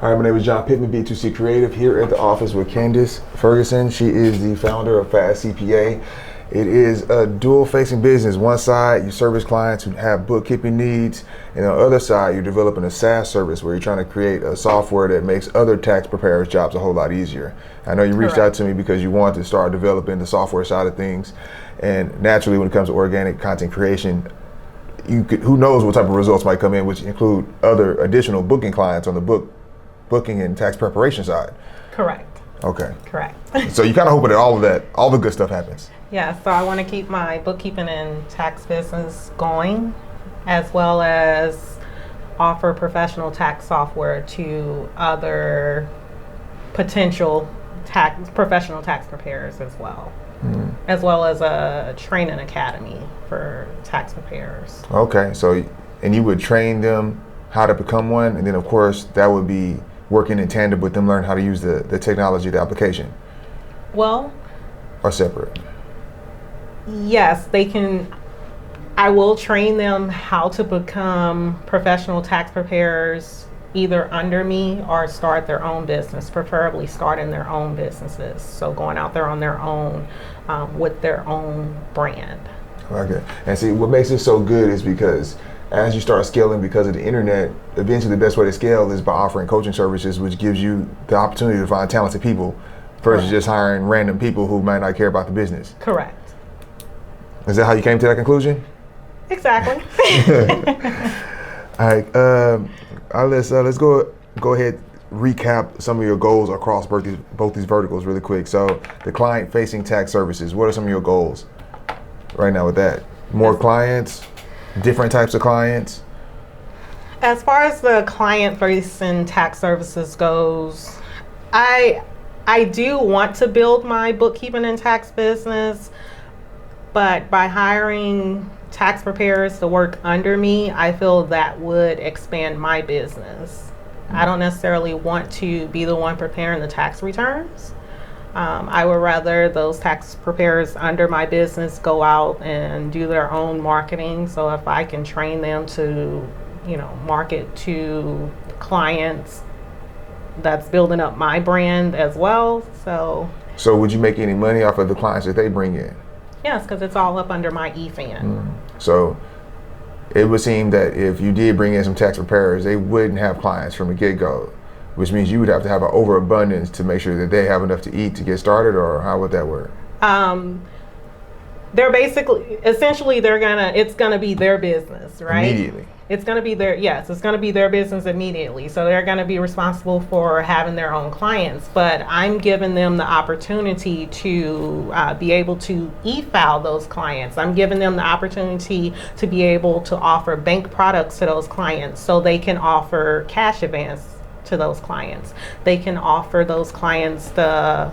All right, my name is John Pittman, B2C Creative, here at the office with Candace Ferguson. She is the founder of Fast CPA. It is a dual-facing business. One side, you service clients who have bookkeeping needs, and on the other side, you're developing a SaaS service where you're trying to create a software that makes other tax preparers' jobs a whole lot easier. I know you reached out to me because you want to start developing the software side of things, and naturally, when it comes to organic content creation, who knows what type of results might come in, which include other additional booking clients on the booking and tax preparation side. Correct. Okay. Correct. So you kind of hoping that all the good stuff happens. Yeah, so I want to keep my bookkeeping and tax business going, as well as offer professional tax software to other potential professional tax preparers as well. As well as a training academy for tax preparers. Okay, so and you would train them how to become one, and then of course that would be working in tandem with them learn how to use the technology, the application. Well, or separate? Yes, they can. I will train them how to become professional tax preparers either under me or start their own business, preferably starting their own businesses. So going out there on their own with their own brand. Okay. And see, what makes it so good is because as you start scaling because of the internet, eventually the best way to scale is by offering coaching services, which gives you the opportunity to find talented people versus just hiring random people who might not care about the business. Correct. Is that how you came to that conclusion? Exactly. All right. Let's go ahead, recap some of your goals across both these verticals really quick. So the client-facing tax services, what are some of your goals right now with that? More clients, different types of clients? As far as the client-facing tax services goes, I do want to build my bookkeeping and tax business, but by hiring tax preparers to work under me, I feel that would expand my business. I don't necessarily want to be the one preparing the tax returns. I would rather those tax preparers under my business go out and do their own marketing. So if I can train them to, market to clients, that's building up my brand as well. So would you make any money off of the clients that they bring in? Yes, because it's all up under my EFAN. So it would seem that if you did bring in some tax preparers, they wouldn't have clients from the get-go, which means you would have to have an overabundance to make sure that they have enough to eat to get started, or how would that work? They're it's gonna be their business, right? Immediately. It's gonna be their business immediately. So they're gonna be responsible for having their own clients, but I'm giving them the opportunity to be able to e-file those clients. I'm giving them the opportunity to be able to offer bank products to those clients, so they can offer cash advance to those clients. They can offer those clients the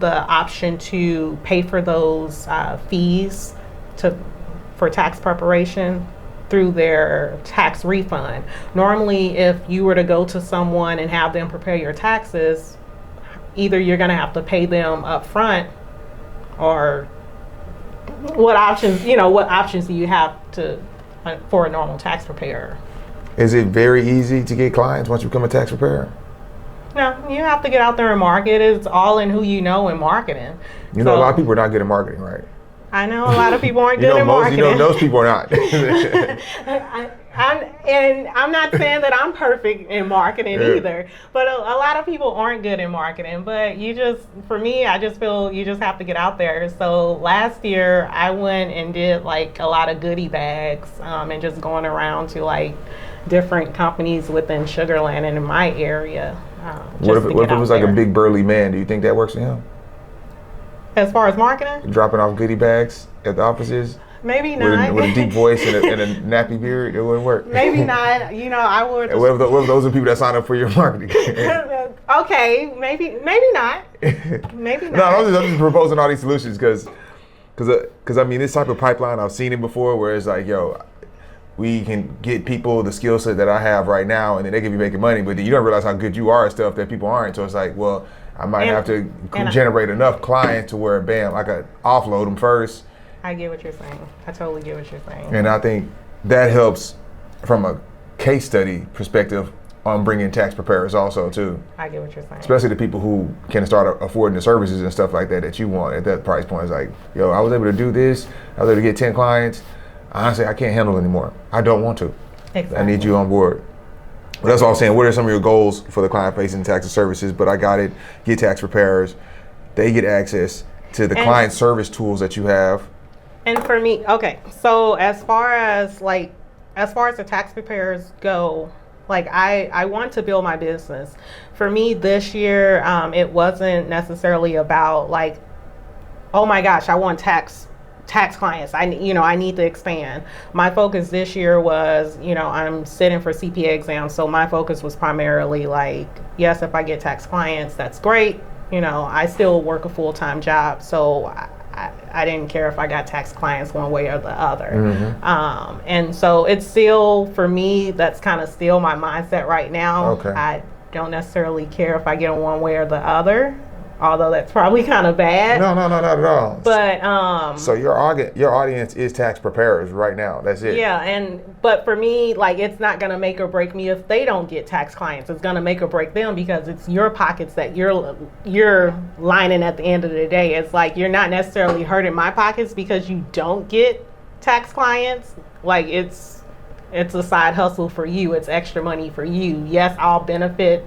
option to pay for those fees for tax preparation through their tax refund. Normally, if you were to go to someone and have them prepare your taxes, either you're going to have to pay them up front, or what options do you have for a normal tax preparer? Is it very easy to get clients once you become a tax preparer? No, you have to get out there and market. It's all in who you know in marketing. A lot of people are not good at marketing, right? I know a lot of people aren't good at marketing. Those people are not. I'm not saying that I'm perfect in marketing either, but a lot of people aren't good in marketing. But I just feel you just have to get out there. So last year I went and did like a lot of goodie bags and just going around to like different companies within Sugarland and in my area. What if it was like a big burly man? Do you think that works for him? As far as marketing? Dropping off goodie bags at the offices? Maybe not. With a deep voice and a nappy beard, it wouldn't work. Maybe not. I would. What if those are people that sign up for your marketing? Okay, maybe not. Maybe not. No, I'm just proposing all these solutions because I mean, this type of pipeline, I've seen it before where it's like, we can get people the skill set that I have right now, and then they can be making money, but then you don't realize how good you are at stuff that people aren't. So it's like, well, I might have to generate enough clients to where, bam, I could offload them first. I get what you're saying. I totally get what you're saying. And I think that helps from a case study perspective on bringing tax preparers also too. I get what you're saying. Especially the people who can start affording the services and stuff like that you want at that price point. It's like, yo, I was able to do this. I was able to get 10 clients. Honestly, I can't handle it anymore. I don't want to. Exactly. I need you on board. But that's all I'm saying. What are some of your goals for the client-facing tax services? But I got it. Get tax preparers. They get access to the client service tools that you have. And for me, okay. So as far as the tax preparers go, like I want to build my business. For me this year, it wasn't necessarily about like, oh my gosh, I want tax clients. I need to expand. My focus this year was, I'm sitting for CPA exams. So my focus was primarily like, yes, if I get tax clients, that's great. I still work a full-time job. So I didn't care if I got tax clients one way or the other. Mm-hmm. And so it's still, for me, that's kind of still my mindset right now. Okay. I don't necessarily care if I get them one way or the other, although that's probably kind of bad. No, not at all. But so your audience is tax preparers right now. That's it. Yeah, but for me, like, it's not gonna make or break me if they don't get tax clients. It's gonna make or break them because it's your pockets that you're lining at the end of the day. It's like you're not necessarily hurting my pockets because you don't get tax clients. Like it's a side hustle for you. It's extra money for you. Yes, I'll benefit,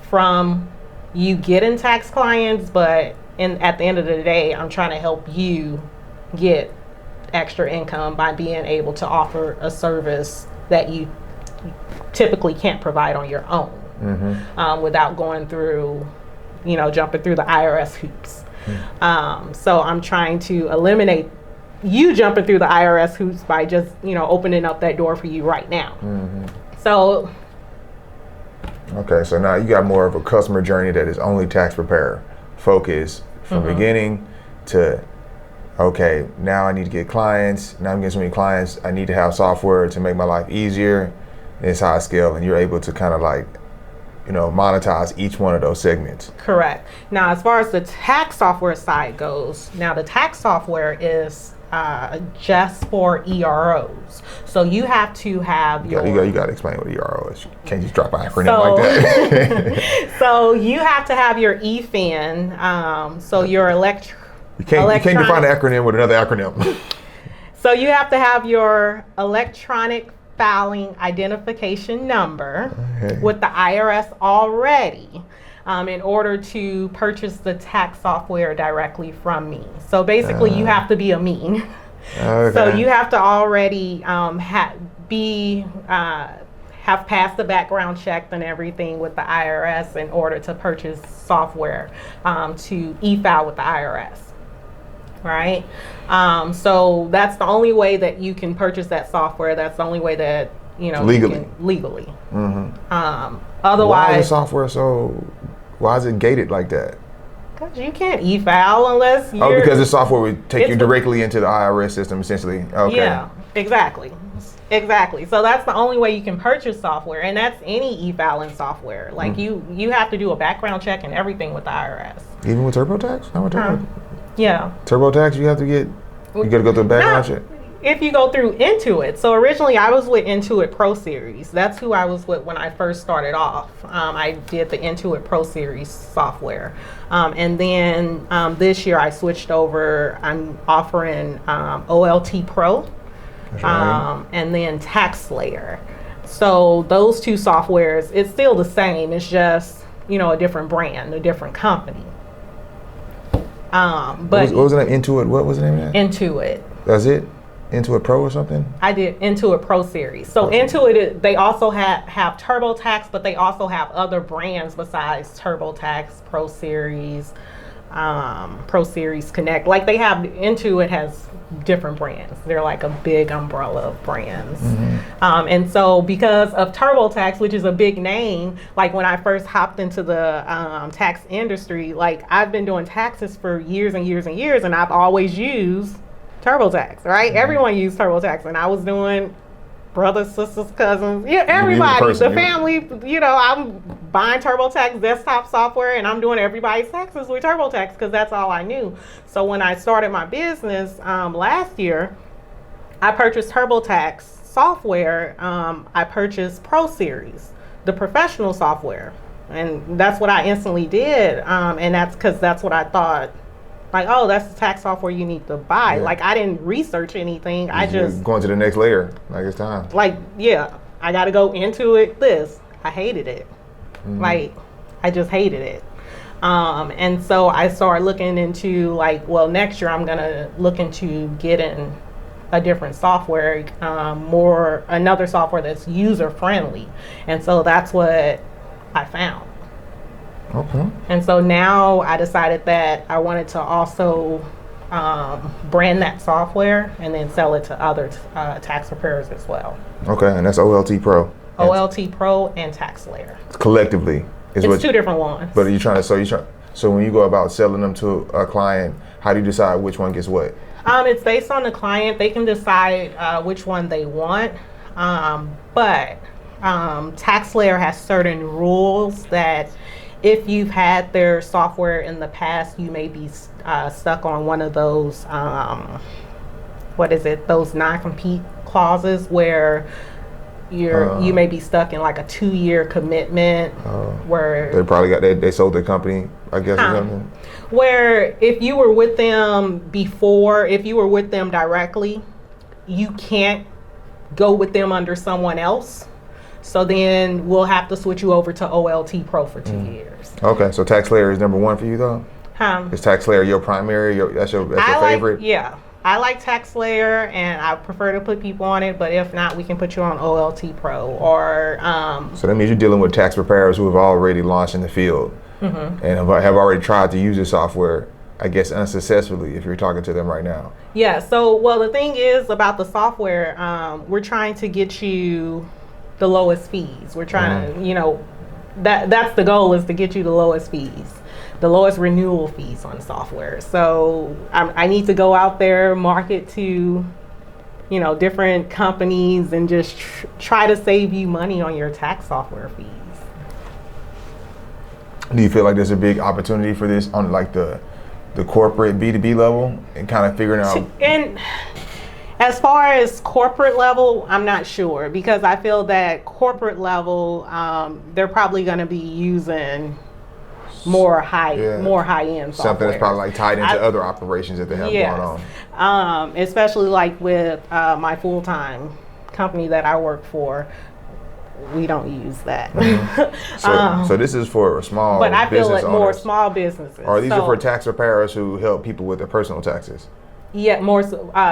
from you getting tax clients, but at the end of the day, I'm trying to help you get extra income by being able to offer a service that you typically can't provide on your own. Mm-hmm. Without going through, jumping through the IRS hoops. Mm-hmm. So I'm trying to eliminate you jumping through the IRS hoops by just, opening up that door for you right now. Mm-hmm. So. Okay, so now you got more of a customer journey that is only tax preparer focused from mm-hmm. beginning to, okay, now I need to get clients. Now I'm getting so many clients. I need to have software to make my life easier. And it's how I scale, and you're able to kind of like, monetize each one of those segments. Correct. Now, as far as the tax software side goes, now the tax software is just for EROs. So you have to have you got to explain what ERO is. You can't just drop an acronym like that. So you have to have your EFIN, so your You can't define an acronym with another acronym. So you have to have your electronic filing identification number with the IRS already. In order to purchase the tax software directly from me. So basically you have to be a me. Okay. So you have to already have passed the background check and everything with the IRS in order to purchase software to e-file with the IRS. Right? So that's the only way that you can purchase that software. That's the only way that, legally. Legally. Mm-hmm. Otherwise. Why is the software why is it gated like that? Because you can't e-file unless you're... Oh, because the software would take you directly into the IRS system, essentially. Okay. Yeah, exactly. So that's the only way you can purchase software, and that's any e-filing software. Like you have to do a background check and everything with the IRS. Even with TurboTax? Yeah. TurboTax, you got to go through a background check? If you go through Intuit. So originally I was with Intuit Pro Series. That's who I was with when I first started off. I did the Intuit Pro Series software. And then this year I switched over. I'm offering OLT Pro and then TaxSlayer. So those two softwares, it's still the same. It's just, a different brand, a different company. But what was the name? Intuit? What was the name of that? Intuit. That's it? Intuit Pro or something? I did Intuit Pro Series. So Intuit, they also have TurboTax, but they also have other brands besides TurboTax, Pro Series, Pro Series Connect. Like Intuit has different brands. They're like a big umbrella of brands. Mm-hmm. And so because of TurboTax, which is a big name, like when I first hopped into the tax industry, like I've been doing taxes for years and years and years, and I've always used TurboTax, right? Mm-hmm. Everyone used TurboTax, and I was doing brothers, sisters, cousins, everybody, the family. I'm buying TurboTax desktop software, and I'm doing everybody's taxes with TurboTax because that's all I knew. So when I started my business last year, I purchased TurboTax software. I purchased Pro Series the professional software. And that's what I instantly did. And that's because that's what I thought. Like, oh, that's the tax software you need to buy. Yeah. Like, I didn't research anything. I just going to the next layer. Like, it's time. Like, yeah, I got to go into it. I hated it. Like, I just hated it. And so I started looking into like, well, next year I'm gonna look into getting a different software, another software that's user friendly. And so that's what I found. Okay. And so now I decided that I wanted to also brand that software and then sell it to other tax preparers as well. Okay, and that's OLT Pro. OLT Pro and TaxSlayer. Collectively. It's two different ones. But so when you go about selling them to a client, how do you decide which one gets what? It's based on the client. They can decide which one they want. But TaxSlayer has certain rules that if you've had their software in the past, you may be stuck on one of those, those non-compete clauses where you may be stuck in like a 2-year commitment where they probably they sold their company, I guess, or something. Where if you were with them before, if you were with them directly, you can't go with them under someone else. So then we'll have to switch you over to OLT Pro for 2 years. Okay, so TaxSlayer is number one for you though? Is TaxSlayer your primary? That's your favorite? Yeah. I like TaxSlayer and I prefer to put people on it, but if not, we can put you on OLT Pro or... So that means you're dealing with tax preparers who have already launched in the field and have already tried to use the software, I guess unsuccessfully, if you're talking to them right now. Yeah, so, well, the thing is about the software, we're trying to get you the lowest fees. We're trying to, that's the goal, is to get you the lowest fees. The lowest renewal fees on software. So I need to go out there, market to, different companies and just try to save you money on your tax software fees. Do you feel like there's a big opportunity for this on like the corporate B2B level and kind of figuring out? And as far as corporate level, I'm not sure, because I feel that corporate level, they're probably going to be using more high-end software. Something that's probably like tied into other operations that they have going on. Especially like with my full-time company that I work for, we don't use that. So this is for small business owners. But I feel like more small businesses. Or these are for tax preparers who help people with their personal taxes. Yeah, more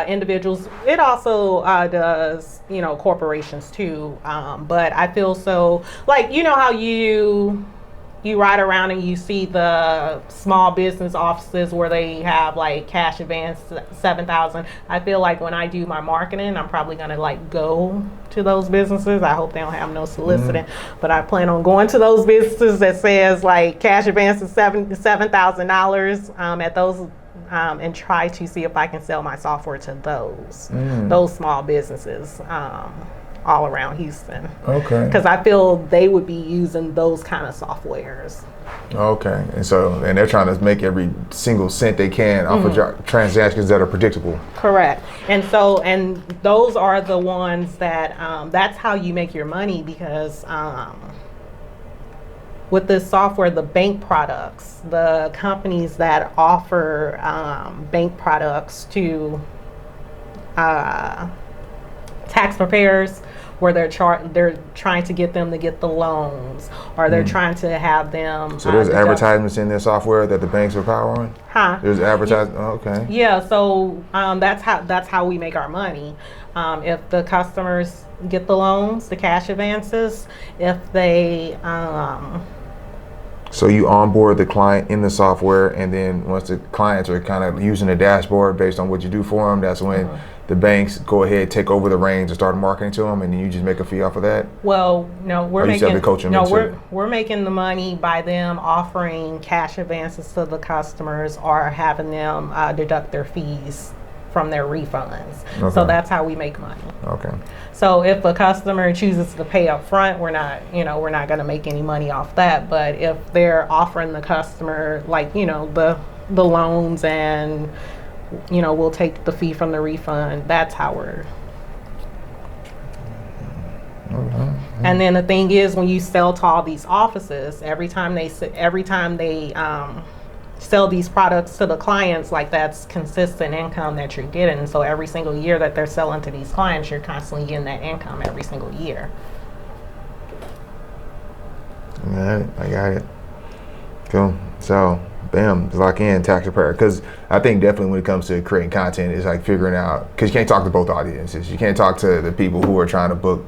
individuals. It also does, corporations too. But I feel so, like, how you ride around and you see the small business offices where they have like cash advance $7,000. I feel like when I do my marketing, I'm probably gonna like go to those businesses. I hope they don't have no soliciting, but I plan on going to those businesses that says like cash advance is $7,000 at those, and try to see if I can sell my software to those small businesses. All around Houston. Okay. Because I feel they would be using those kind of softwares. Okay, and they're trying to make every single cent they can off of transactions that are predictable. Correct. And those are the ones that that's how you make your money, because with this software, the bank products, the companies that offer bank products to tax preparers, where they're trying to get them to get the loans, or they're trying to have them. So there's advertisements in their software that the banks are powering? There's advertisements. Okay. Yeah. So that's how we make our money. If the customers get the loans, the cash advances, if they. So you onboard the client in the software, and then once the clients are kind of using the dashboard based on what you do for them, that's when the banks go ahead, take over the reins and start marketing to them, and then you just make a fee off of that? Well, no, we're making the money by them offering cash advances to the customers or having them deduct their fees from their refunds. Okay. So that's how we make money. Okay. So if a customer chooses to pay up front, we're not going to make any money off that. But if they're offering the customer like, the loans and, we'll take the fee from the refund, that's how we're. Okay. And then the thing is, when you sell to all these offices, every time they sell these products to the clients, like that's consistent income that you're getting. So every single year that they're selling to these clients, you're constantly getting that income every single year. I got it. Cool. So, bam, lock in Taxpreneur. Because I think definitely when it comes to creating content, it's like figuring out, because you can't talk to both audiences. You can't talk to the people who are trying to book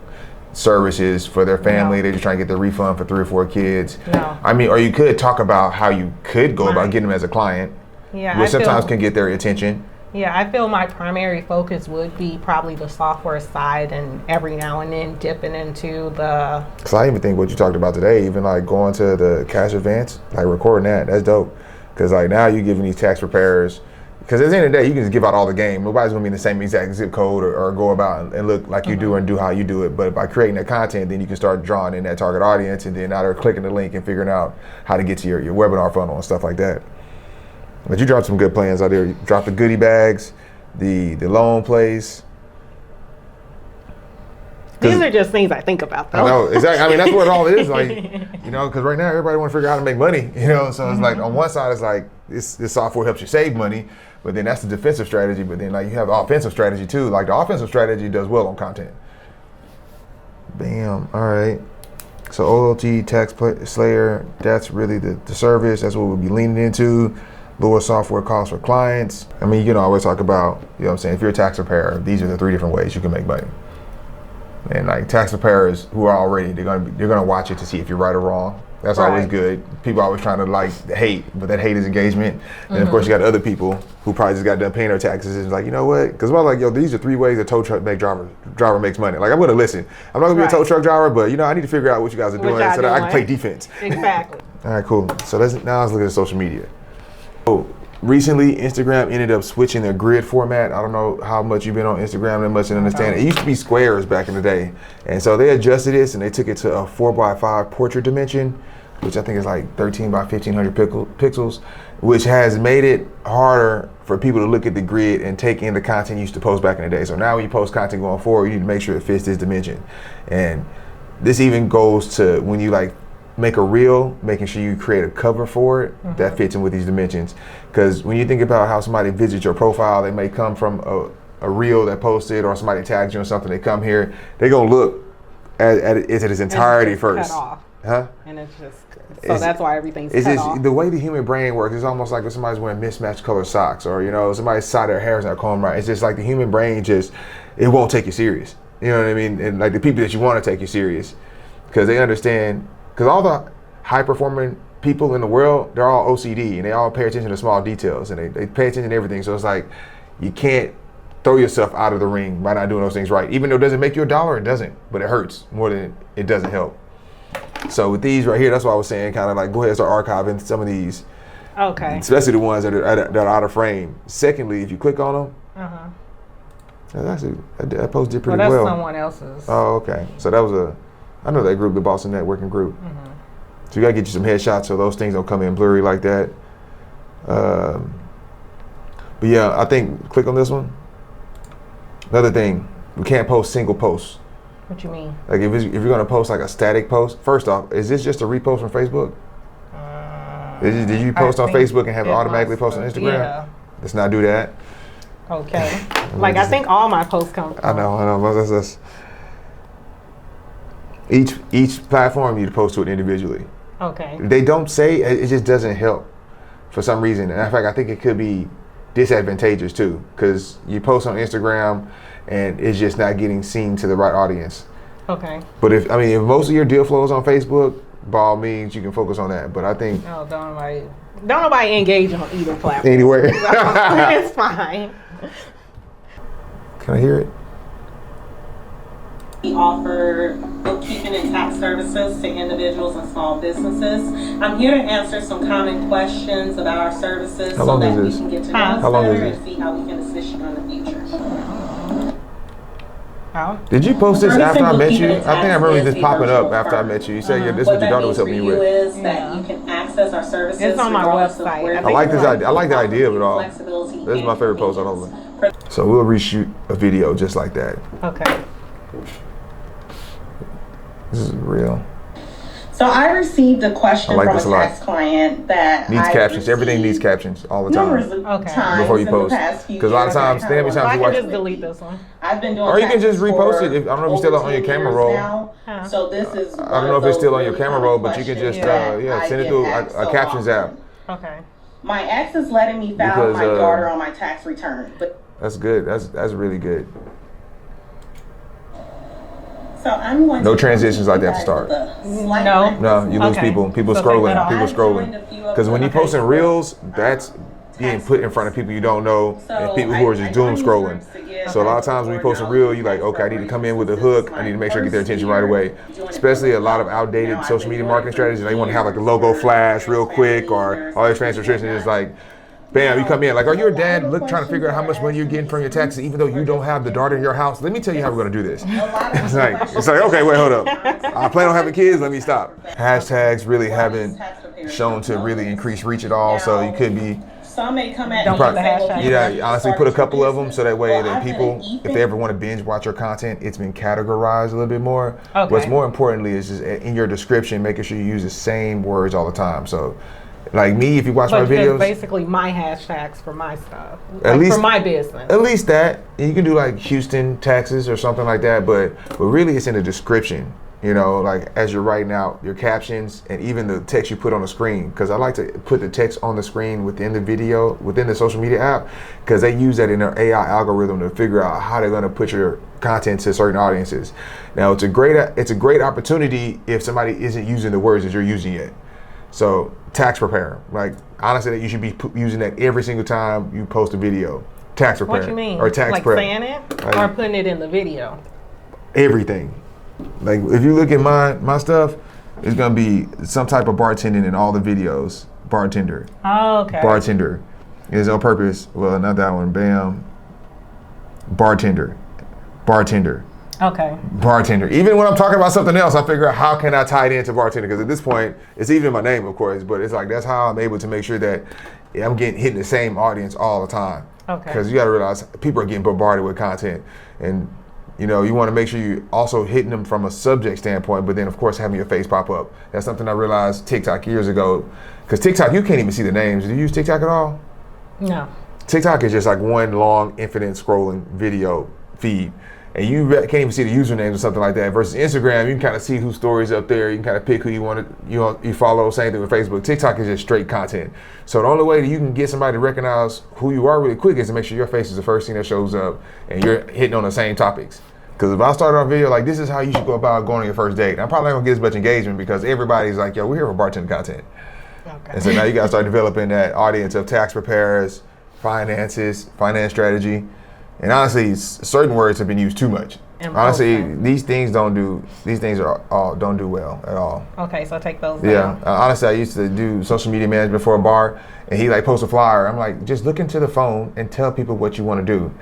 services for their family. They're just trying to get the refund for 3 or 4 kids. No. I mean, or you could talk about how you could go about getting them as a client, which sometimes can get their attention. Yeah, I feel my primary focus would be probably the software side, and every now and then dipping into the... Because I even think what you talked about today, even like going to the cash advance, like recording that's dope. Because like now you're giving these tax preparers, because at the end of the day, you can just give out all the game. Nobody's gonna be in the same exact zip code or go about and look like you do and do how you do it. But by creating that content, then you can start drawing in that target audience, and then now they're clicking the link and figuring out how to get to your webinar funnel and stuff like that. But you dropped some good plans out there. You dropped the goodie bags, the loan place. These are just things I think about, though. I know, exactly. I mean, that's what all it is. Like, you know, because right now everybody want to figure out how to make money. You know, so it's like on one side it's like this software helps you save money, but then that's the defensive strategy. But then like you have the offensive strategy too. Like the offensive strategy does well on content. Bam. All right. So OLT, Tax Slayer, that's really the service. That's what we'll be leaning into. Lower software costs for clients. I mean, you can always talk about, you know what I'm saying, if you're a tax preparer, these are the 3 different ways you can make money. And like tax preparers who are already, they're gonna watch it to see if you're right or wrong. That's always good. People are always trying to like hate, but that hate is engagement. And of course you got other people who probably just got done paying their taxes and it's like, you know what? Because we're like, yo, these are 3 ways a tow truck driver makes money. Like I'm gonna listen. I'm not gonna be a tow truck driver, but you know, I need to figure out what you guys are doing so that I can play defense. Exactly. All right, cool. So let's look at social media. So recently, Instagram ended up switching their grid format. I don't know how much you've been on Instagram and much and understand. It used to be squares back in the day. And so they adjusted this and they took it to a 4x5 portrait dimension, which I think is like 13 by 1500 pixels, which has made it harder for people to look at the grid and take in the content you used to post back in the day. So now when you post content going forward, you need to make sure it fits this dimension. And this even goes to when you like make a reel, making sure you create a cover for it that fits in with these dimensions. Because when you think about how somebody visits your profile, they may come from a reel that posted or somebody tags you on something, they come here, they're gonna look at it in its entirety first. Cut off. Huh? And it's just, so that's why everything's cut off. The way the human brain works, it's almost like if somebody's wearing mismatched color socks or, you know, somebody's side of their hair is not combed right. It's just like the human brain it won't take you serious. You know what I mean? And like the people that you want to take you serious, because they understand. Because all the high-performing people in the world, they're all OCD, and they all pay attention to small details, and they pay attention to everything. So it's like, you can't throw yourself out of the ring by not doing those things right. Even though it doesn't make you $1, it doesn't, but it hurts more than it doesn't help. So with these right here, that's why I was saying kind of like, go ahead and start archiving some of these. Okay. Especially the ones that are out of frame. Secondly, if you click on them, that's actually, that post did pretty well. Well, that's someone else's. Oh, okay. So that was I know that group, the Boston Networking group. So you gotta get you some headshots so those things don't come in blurry like that. But yeah, I think click on this one. Another thing, we can't post single posts. What you mean? Like if you're gonna post like a static post, first off, is this just a repost from Facebook? Did you post on Facebook and have it automatically post on Instagram? Yeah. Let's not do that. Okay. Like I think all my posts come from. I know. That's each platform you post to it individually. Okay. They don't say, it just doesn't help for some reason. And in fact, I think it could be disadvantageous too, because you post on Instagram and it's just not getting seen to the right audience. Okay. But if most of your deal flow is on Facebook, by all means you can focus on that. But I think don't nobody engage on either platform. Anywhere. It's fine. Can I hear it? We offer bookkeeping and tax services to individuals and small businesses. I'm here to answer some common questions about our services so that we can get to know us better and see how we can assist you in the future. Did you post this after I met you? I think I remember this popping up after I met you. You said this is what your daughter was helping you with. Is that you can access our services. It's on my website. I like this idea. I like the idea of it all. This is my favorite post all over. So we'll reshoot a video just like that. Okay. This is real. So I received a question like from a this a lot. tax client that Needs I captions. Everything needs captions all the time. numerous of times Before you in post. the past few Because a lot of years. times, how many times I you can watch just delete this one. I've been doing or you can just taxes repost for it. I don't know if you still on your camera roll. now. So this is I don't know if it's still on your camera roll, but you can just send it through a captions app. Okay. My ex is letting me file my daughter on my tax return. But that's good. That's really good. so I'm going no to transitions like that to start. No, you lose people. People scrolling. People scrolling. Because when you posting reels, that's being put in front of people you don't know and people who are just doom scrolling. So a lot of times when you post a reel, you're like, okay, I need to come in with a hook. I need to make sure I get their attention right away. Especially a lot of outdated social media marketing strategies. They want to have like a logo flash real quick or all these fancy restrictions. It's like, bam, you come in like, are you a dad trying to figure out how much money you're getting from your taxes even though you don't have the daughter in your house? Let me tell you how we're going to do this. It's like, okay, wait, hold up. I plan on having kids, let me stop. Hashtags really haven't shown to really increase reach at all, so you could be... Some may come at don't put the hashtag. Yeah, honestly, put a couple of them so that way that people, if they ever want to binge watch your content, it's been categorized a little bit more. Okay. What's more importantly is just in your description, making sure you use the same words all the time. So, like me, if you watch my videos, basically my hashtags for my stuff, at least for my business. At least that you can do like Houston taxes or something like that, but really it's in the description. You know, like as you're writing out your captions and even the text you put on the screen, because I like to put the text on the screen within the video, within the social media app, because they use that in their AI algorithm to figure out how they're going to put your content to certain audiences. Now, it's a great opportunity if somebody isn't using the words that you're using yet. So, tax prepare, like honestly, you should be using that every single time you post a video. Tax prepare. What you mean? Or tax like prep. saying it or putting it in the video? Everything. Like if you look at my stuff, it's gonna be some type of bartending in all the videos. Bartender. Oh, okay. Bartender. It's on purpose. Well, not that one. Bam. Bartender. Bartender. Okay. Bartender. Even when I'm talking about something else, I figure out how can I tie it into bartender, because at this point, it's even my name, of course, but it's like that's how I'm able to make sure that I'm hitting the same audience all the time. Okay. Because you got to realize people are getting bombarded with content, and you know, you want to make sure you also hitting them from a subject standpoint, but then of course having your face pop up. That's something I realized TikTok years ago. Because TikTok, you can't even see the names. Do you use TikTok at all? No. TikTok is just like one long, infinite scrolling video feed. And you can't even see the usernames or something like that. Versus Instagram, you can kind of see whose stories up there. You can kind of pick who you want to, you follow. Same thing with Facebook. TikTok is just straight content. So the only way that you can get somebody to recognize who you are really quick is to make sure your face is the first thing that shows up and you're hitting on the same topics. Because if I started on video like this is how you should go about going on your first date, I'm probably not gonna get as much engagement because everybody's like, yo, we're here for bartender content. Okay. And so now you gotta start developing that audience of tax preparers, finances, finance strategy. And honestly, certain words have been used too much. Honestly, these things don't do well at all. Okay, so take those down. Honestly, I used to do social media management for a bar, and he like post a flyer. I'm like, just look into the phone and tell people what you want to do.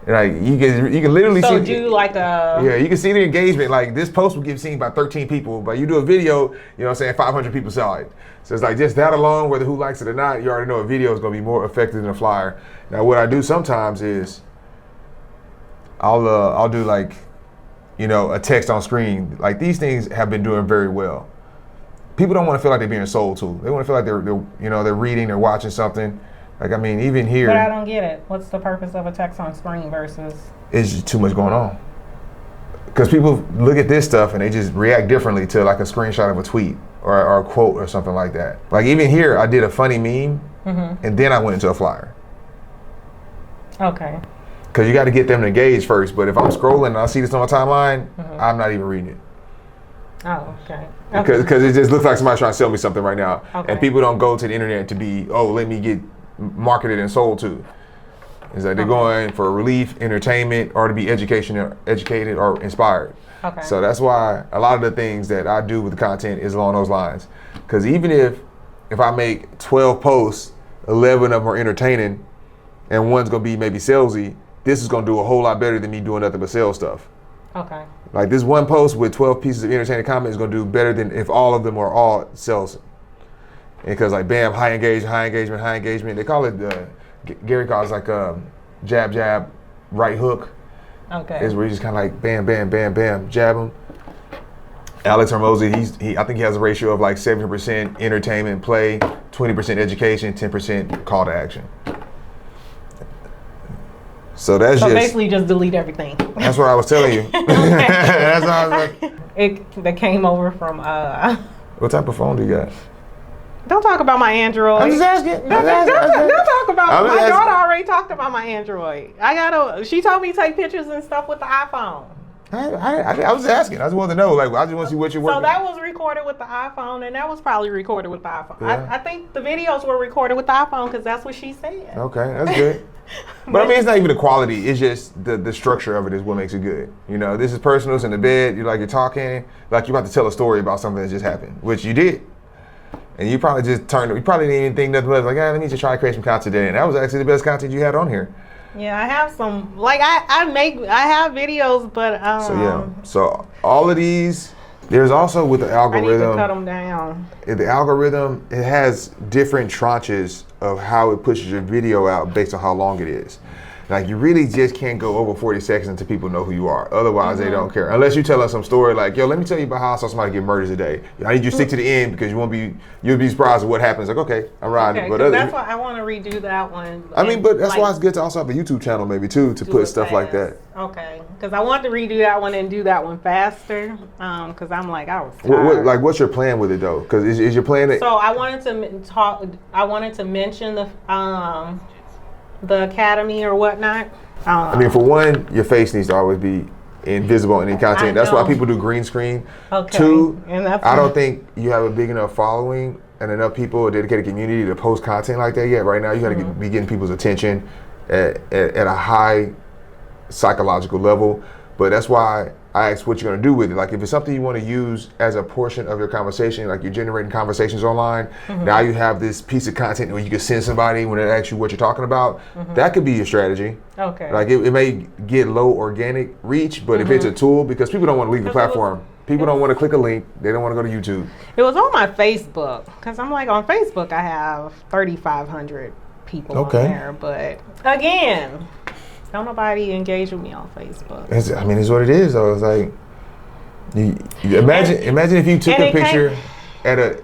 Like you can literally see. So do like a. Yeah, you can see the engagement. Like this post will get seen by 13 people, but you do a video, you know what I'm saying, 500 people saw it. So it's like just that alone, whether who likes it or not, you already know a video is going to be more effective than a flyer. Now what I do sometimes is I'll do like, you know, a text on screen. Like these things have been doing very well. People don't want to feel like they're being sold to. They want to feel like they're reading, they're watching something. Like I mean, even here. But I don't get it. What's the purpose of a text on screen versus? It's just too much going on. Because people look at this stuff and they just react differently to like a screenshot of a tweet or a quote or something like that. Like even here, I did a funny meme, and then I went into a flyer. Okay. Because you got to get them to engage first. But if I'm scrolling and I see this on my timeline, I'm not even reading it. Oh, okay. Because it just looks like somebody's trying to sell me something right now. Okay. And people don't go to the internet to be, oh, let me get marketed and sold to. It's like they're going for relief, entertainment, or to be educated or inspired. Okay. So that's why a lot of the things that I do with the content is along those lines. Because even if I make 12 posts, 11 of them are entertaining, and one's going to be maybe salesy, this is going to do a whole lot better than me doing nothing but sales stuff. Okay. Like this one post with 12 pieces of entertaining comment is going to do better than if all of them are all sales. Because like bam, high engagement. They call it, Gary calls it like jab, jab, right hook. Okay. Is where you just kind of like bam, bam, bam, bam, jab them. Alex Hormozy, I think he has a ratio of like 70% entertainment, play, 20% education, 10% call to action. So that's basically just delete everything. That's what I was telling you. That's what I was like. That came over from. What type of phone do you got? Don't talk about my Android. I'm just asking. Don't talk about my daughter already talked about my Android. She told me to take pictures and stuff with the iPhone. I was asking. I just wanted to know. Like, I just want to see what you're working. So that was recorded with the iPhone, and that was probably recorded with the iPhone. Yeah. I think the videos were recorded with the iPhone because that's what she said. Okay, that's good. But I mean, it's not even the quality. It's just the structure of it is what makes it good. You know, this is personal. It's in the bed. You're talking like you're about to tell a story about something that just happened, which you did. And you probably just you probably didn't even think nothing else. Like, let me just try to create some content today. And that was actually the best content you had on here. Yeah, I have some. Like I have videos, but So all of these. There's also with the algorithm. I need to cut them down. The algorithm, it has different tranches of how it pushes your video out based on how long it is. Like, you really just can't go over 40 seconds until people know who you are. Otherwise, they don't care. Unless you tell us some story like, yo, let me tell you about how I saw somebody get murdered today. I need you to stick to the end because you'll be surprised at what happens. Like, okay, I'm riding. Okay, but that's why I want to redo that one. I mean, but that's why it's good to also have a YouTube channel maybe too, to put stuff like that. Okay, because I want to redo that one and do that one faster. Because I'm like, I was tired. What's your plan with it though? Because is your plan that? So I wanted to talk. I wanted to mention the academy or whatnot. I mean, for one, your face needs to always be invisible in any content. That's why people do green screen. Okay. Two, I don't think you have a big enough following and enough people, a dedicated community to post content like that yet. Right now, you got to be getting people's attention at a high psychological level. But that's why I asked what you're going to do with it. Like, if it's something you want to use as a portion of your conversation, like you're generating conversations online, now you have this piece of content where you can send somebody when they ask you what you're talking about. That could be your strategy. Okay. Like, it may get low organic reach, but if it's a tool, because people don't want to leave the platform. People don't want to click a link. They don't want to go to YouTube. It was on my Facebook, because I'm like, on Facebook I have 3,500 people on there. But again, don't nobody engage with me on Facebook. It's what it is though. It's like, you imagine if you took a picture at a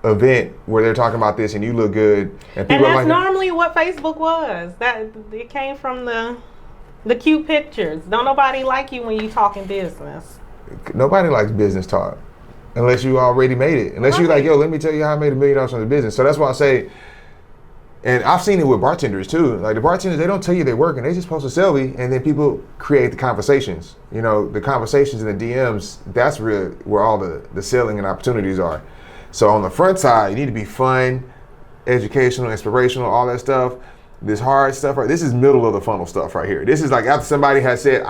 event where they're talking about this and you look good and people that's normally what Facebook was. That it came from the cute pictures. Don't nobody like you when you talking business. Nobody likes business talk unless you already made it. Unless you're like, yo, let me tell you how I made $1 million from the business. So that's why I say. And I've seen it with bartenders too. Like, the bartenders, they don't tell you they're working. They just post a selfie, and then people create the conversations. You know, the conversations in the DMs, that's really where all the selling and opportunities are. So on the front side, you need to be fun, educational, inspirational, all that stuff. This hard stuff, this is middle of the funnel stuff right here. This is like after somebody has said,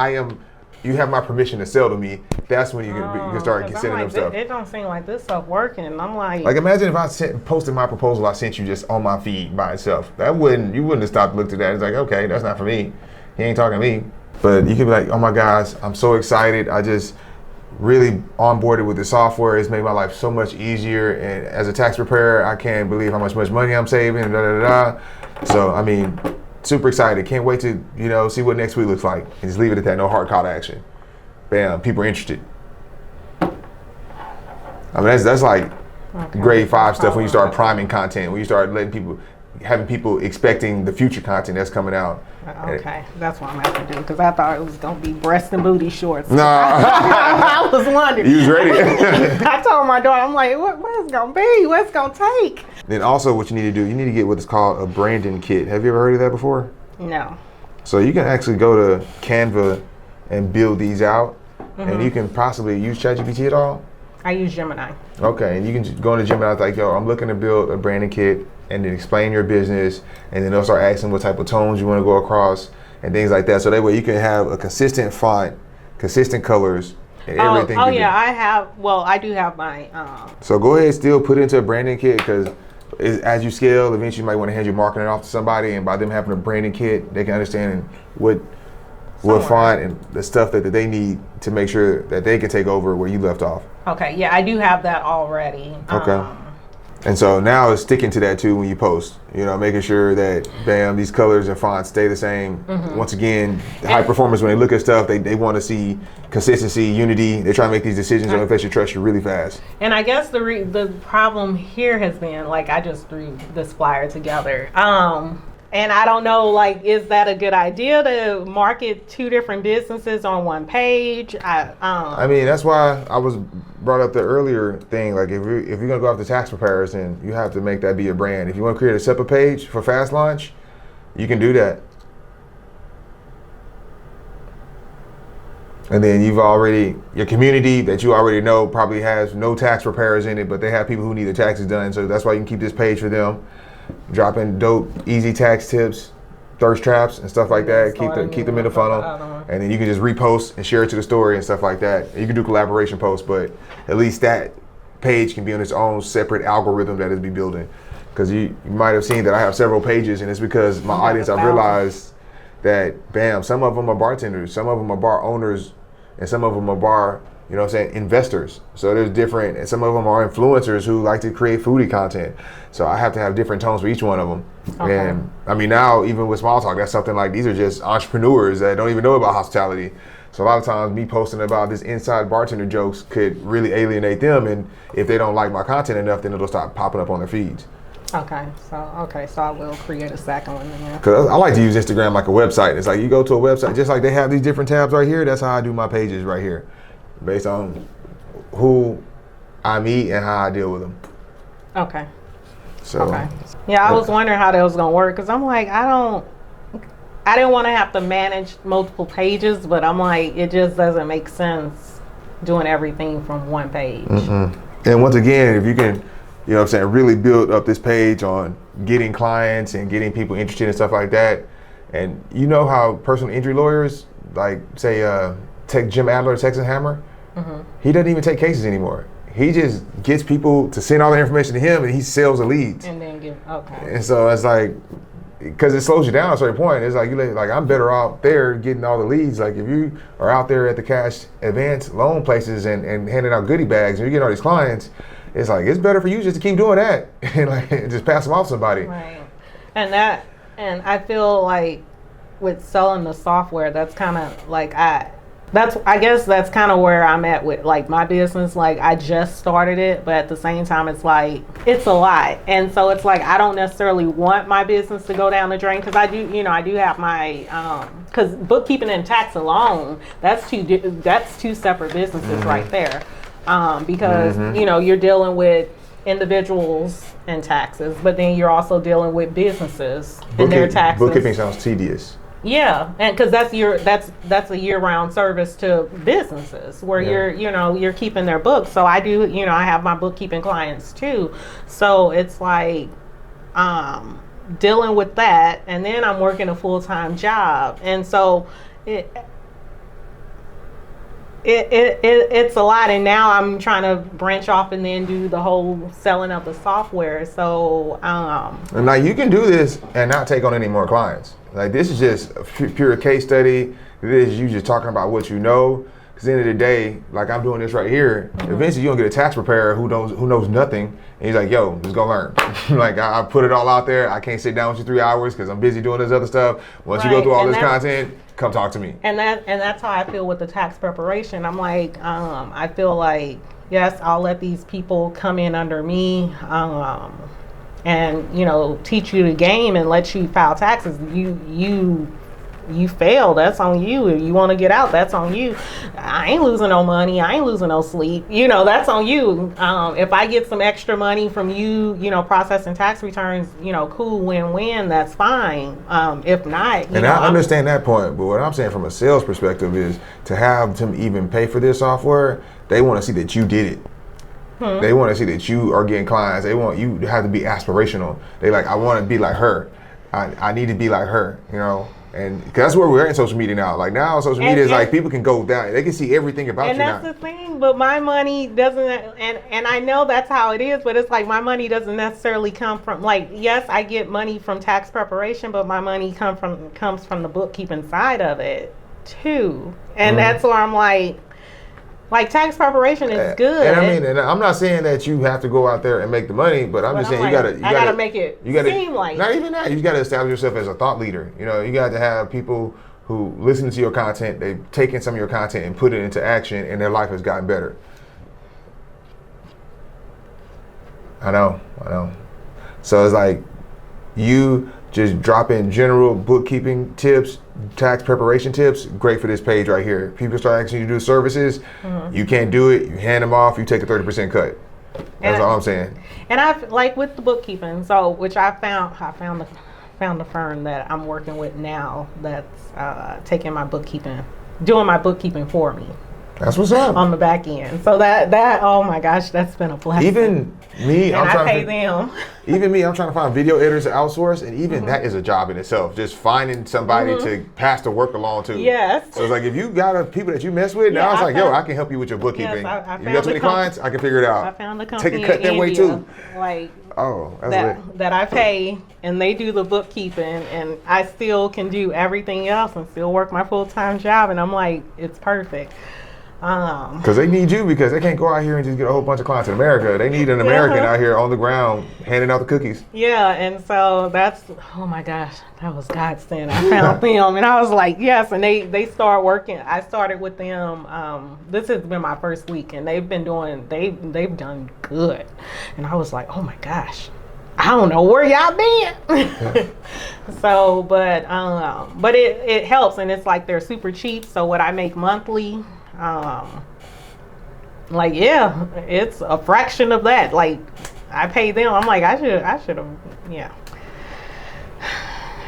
you have my permission to sell to me, that's when you can start sending them stuff. It don't seem like this stuff working. I'm like imagine if I posted my proposal I sent you just on my feed by itself. You wouldn't have stopped, looked at that. It's like, okay, that's not for me. He ain't talking to me. But you could be like, oh my gosh, I'm so excited. I just really onboarded with the software. It's made my life so much easier. And as a tax preparer, I can't believe how much money I'm saving. So, I mean, super excited. Can't wait to, see what next week looks like. And just leave it at that. No hard call to action. Bam. People are interested. I mean, that's like grade 5 stuff when you start priming content, when you start having people expecting the future content that's coming out. Okay, that's what I'm going to have to do, because I thought it was going to be breast and booty shorts. No. I was wondering. You was ready. I told my daughter, I'm like, what's it going to be? What's it going to take? Then also what you need to do, you need to get what is called a branding kit. Have you ever heard of that before? No. So you can actually go to Canva and build these out, and you can possibly use ChatGPT at all. I use Gemini. Okay, and you can just go into Gemini, like, yo, I'm looking to build a branding kit, and then explain your business, and then they'll start asking what type of tones you want to go across and things like that. So that way you can have a consistent font, consistent colors, and everything. Oh yeah, I do have my. So go ahead, still put it into a branding kit, because as you scale, eventually you might want to hand your marketing off to somebody, and by them having a branding kit, they can understand what font and the stuff that they need to make sure that they can take over where you left off. Okay, yeah, I do have that already. Okay. And so now it's sticking to that too when you post, making sure that, bam, these colors and fonts stay the same. Once again, high performers, when they look at stuff, they want to see consistency, unity. They try to make these decisions on if they should trust you really fast. And I guess the problem here has been, like, I just threw this flyer together. And I don't know, like, is that a good idea to market 2 different businesses on one page? I mean, that's why I was brought up the earlier thing. Like, if you're gonna go after tax preparers, then you have to make that be your brand. If you want to create a separate page for Fast Launch, you can do that. And then your community that you already know probably has no tax preparers in it, but they have people who need their taxes done. So that's why you can keep this page for them. Dropping dope, easy tax tips, thirst traps, and stuff like that. Keep them in the funnel, and then you can just repost and share it to the story and stuff like that. And you can do collaboration posts, but at least that page can be on its own separate algorithm that it'll be building. Because you might have seen that I have several pages, and it's because my audience, I've realized that, bam, some of them are bartenders, some of them are bar owners, and some of them are bar, investors. So there's different, and some of them are influencers who like to create foodie content. So I have to have different tones for each one of them. Okay. And I mean, now even with small talk, that's something like, these are just entrepreneurs that don't even know about hospitality. So a lot of times me posting about this inside bartender jokes could really alienate them. And if they don't like my content enough, then it'll start popping up on their feeds. Okay, so I will create a second one then. Because I like to use Instagram like a website. It's like you go to a website, just like they have these different tabs right here. That's how I do my pages right here, based on who I meet and how I deal with them. Okay. So. Okay. Yeah, I was wondering how that was gonna work, because I'm like, I didn't want to have to manage multiple pages, but I'm like, it just doesn't make sense doing everything from one page. And once again, if you can, really build up this page on getting clients and getting people interested in stuff like that. And you know how personal injury lawyers, like say take Jim Adler, Texas Hammer, he doesn't even take cases anymore. He just gets people to send all the information to him, and he sells the leads. And then And so it's like, because it slows you down at a certain point. It's like, I'm better out there getting all the leads. Like if you are out there at the cash advance loan places and handing out goodie bags and you're getting all these clients, it's like, it's better for you just to keep doing that and just pass them off to somebody. Right. And I feel like with selling the software, that's kind of like, I guess that's kind of where I'm at with like my business. Like I just started it, but at the same time, it's like, it's a lot. And so it's like, I don't necessarily want my business to go down the drain, because I do have my, because bookkeeping and tax alone, that's two separate businesses right there. Because, you're dealing with individuals and taxes, but then you're also dealing with businesers and their taxes. Bookkeeping sounds tedious. Yeah, and because that's a year-round service to businesses where you're keeping their books. So I do, I have my bookkeeping clients too. So it's like dealing with that, and then I'm working a full-time job, and so it's a lot. And now I'm trying to branch off and then do the whole selling of the software. So and now you can do this and not take on any more clients. Like this is just a pure case study. This is you just talking about what you know. Because at the end of the day, like I'm doing this right here, eventually you're gonna get a tax preparer who knows nothing, and he's like, yo, just go learn. Like I put it all out there. I can't sit down with you 3 hours because I'm busy doing this other stuff. Once you go through all this content, come talk to me. And that's how I feel with the tax preparation. I'm like, I feel like, yes, I'll let these people come in under me, and teach you the game and let you file taxes. You fail, that's on you. If you want to get out, that's on you. I ain't losing no money. I ain't losing no sleep. That's on you. If I get some extra money from you, processing tax returns, cool, win-win, that's fine. If not, and I understand that point, but what I'm saying from a sales perspective is to have them even pay for this software, they want to see that you did it. They want to see that you are getting clients. They want you to have to be aspirational. They like, I want to be like her. I need to be like her, And cause that's where we're in social media now. Like now, social media is like people can go down. They can see everything about you now. And that's the thing. But my money doesn't, and I know that's how it is. But it's like my money doesn't necessarily come from, like, yes, I get money from tax preparation, but my money comes from the bookkeeping side of it too. And that's where I'm like, Like tax preparation is good. And I mean, and I'm not saying that you have to go out there and make the money, but I'm just saying like, you gotta make it seem like. Not even that. You gotta establish yourself as a thought leader. You know, you got to have people who listen to your content, they've taken some of your content and put it into action, and their life has gotten better. I know. So it's like you just drop in general bookkeeping tips, tax preparation tips, great for this page right here. People start asking you to do services, you can't do it, you hand them off, you take a 30% cut. That's all I'm saying. And I've, like with the bookkeeping, so which I found the firm that I'm working with now that's taking my bookkeeping, doing my bookkeeping for me. That's what's up. On the back end. So that oh my gosh, that's been a blessing. Even me, and I pay them. Even me, I'm trying to find video editors to outsource, and even that is a job in itself. Just finding somebody to pass the work along to. Yes. So it's like if you got people that you mess with, now it's like, yo, I can help you with your bookkeeping. Yes, I you got too many clients, I can figure it out. I found a company take a cut in that way India, too. Like that's that I pay, and they do the bookkeeping, and I still can do everything else and still work my full-time job, and I'm like, it's perfect. Because they need you, because they can't go out here and just get a whole bunch of clients in America. They need an American out here on the ground handing out the cookies. Yeah, and so that's, oh my gosh, that was godsend. I found them, and I was like, yes, and they start working. I started with them. This has been my first week, and they've done good. And I was like, oh my gosh, I don't know where y'all been. So, but it helps, and it's like they're super cheap. So what I make monthly. Like, yeah, it's a fraction of that. Like, I pay them. I'm like, I should have, yeah.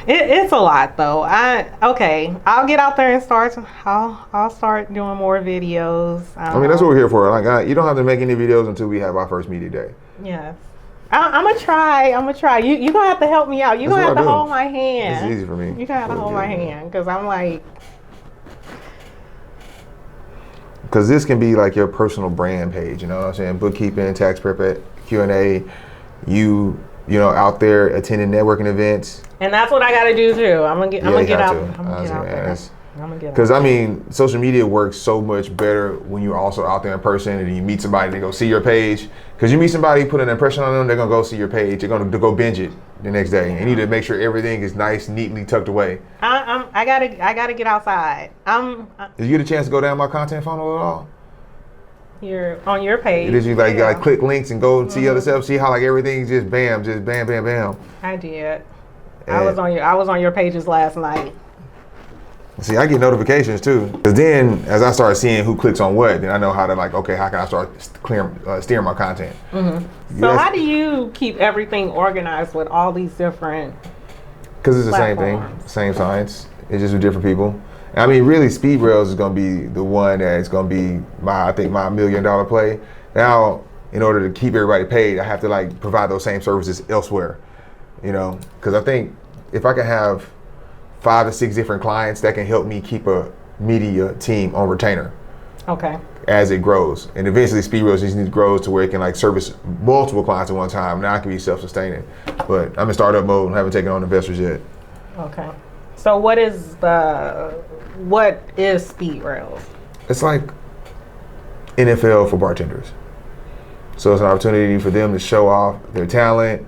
It's a lot though. I'll get out there and I'll start doing more videos. I mean, that's what we're here for. Like, you don't have to make any videos until we have our first media day. Yes. I'm gonna try. You gonna have to help me out. You gonna have to hold my hand. It's easy for me. You gonna have to hold my hand, because I'm like. Because this can be like your personal brand page, you know what I'm saying? Bookkeeping, tax prep, Q&A, you know, out there attending networking events. And that's what I got to do too. I'm gonna get out there. Because I mean, social media works so much better when you're also out there in person and you meet somebody, they go see your page. Because you meet somebody, put an impression on them, they're gonna go see your page. They're gonna go binge it the next day. And you need to make sure everything is nice, neatly tucked away. I gotta get outside. Did you get a chance to go down my content funnel at all? You're on your page. Did you like click links and go and see other stuff? See how like everything's just bam, bam. I did. And I was on your pages last night. See, I get notifications too. Because then, as I start seeing who clicks on what, then I know how to like, okay, how can I start steering my content? Mm-hmm. So how do you keep everything organized with all these different Because it's the same thing, same science. It's just with different people. I mean, really, Speed Rails is going to be the one that's going to be my $1 million play. Now, in order to keep everybody paid, I have to like provide those same services elsewhere, you know? Because I think if I can have 5 to 6 different clients, that can help me keep a media team on retainer. Okay. As it grows. And eventually Speed Rails just needs to grow to where it can like service multiple clients at one time. Now I can be self-sustaining. But I'm in startup mode and haven't taken on investors yet. Okay. So what is Speed Rails? It's like NFL for bartenders. So it's an opportunity for them to show off their talent.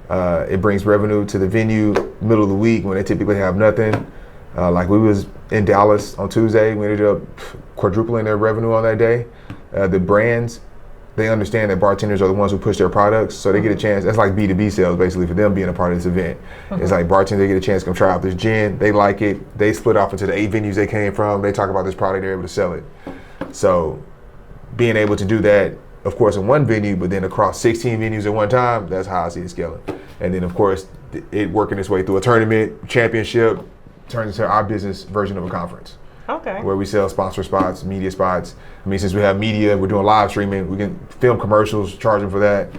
It brings revenue to the venue middle of the week when they typically have nothing. Like we was in Dallas on Tuesday, we ended up quadrupling their revenue on that day. The brands, they understand that bartenders are the ones who push their products, so they get a chance. That's like B2B sales basically for them being a part of this event. It's like bartenders, they get a chance to come try out this gin, they like it, they split off into the 8 venues they came from, they talk about this product, they're able to sell it. So being able to do that, of course, in one venue, but then across 16 venues at one time, that's how I see it scaling. And then, of course, it working its way through a tournament, championship, turns into our business version of a conference. Okay. Where we sell sponsor spots, media spots. I mean, since we have media, we're doing live streaming, we can film commercials, charge them for that.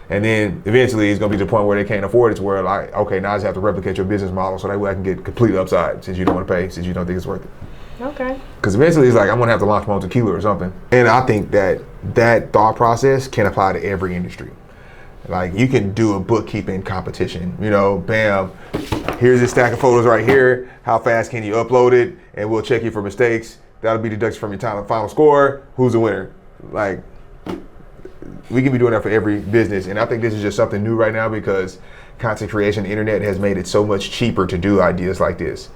And then eventually it's going to be to the point where they can't afford it, to where like, okay, now I just have to replicate your business model so that way I can get complete upside since you don't want to pay, since you don't think it's worth it. Okay. Because eventually it's like, I'm going to have to launch my own tequila or something. And I think that thought process can apply to every industry. Like you can do a bookkeeping competition, you know, bam, here's this stack of photos right here. How fast can you upload it? And we'll check you for mistakes. that'll be deducted from your final score. Who's the winner? Like, we can be doing that for every business. And I think this is just something new right now because content creation, the internet has made it so much cheaper to do ideas like this.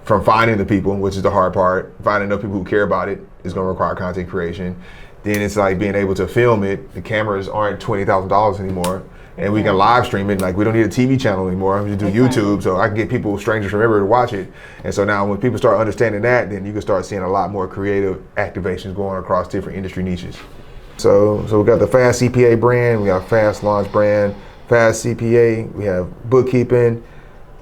From finding the people, which is the hard part, finding the people who care about it is going to require content creation. Then it's like being able to film it. The cameras aren't $20,000 anymore. And we can live stream it. Like, we don't need a TV channel anymore. We just do YouTube, so I can get people, strangers from everywhere, to watch it. And so now when people start understanding that, then you can start seeing a lot more creative activations going across different industry niches. So we got the Fast CPA brand, we got Fast Launch brand, Fast CPA, we have bookkeeping,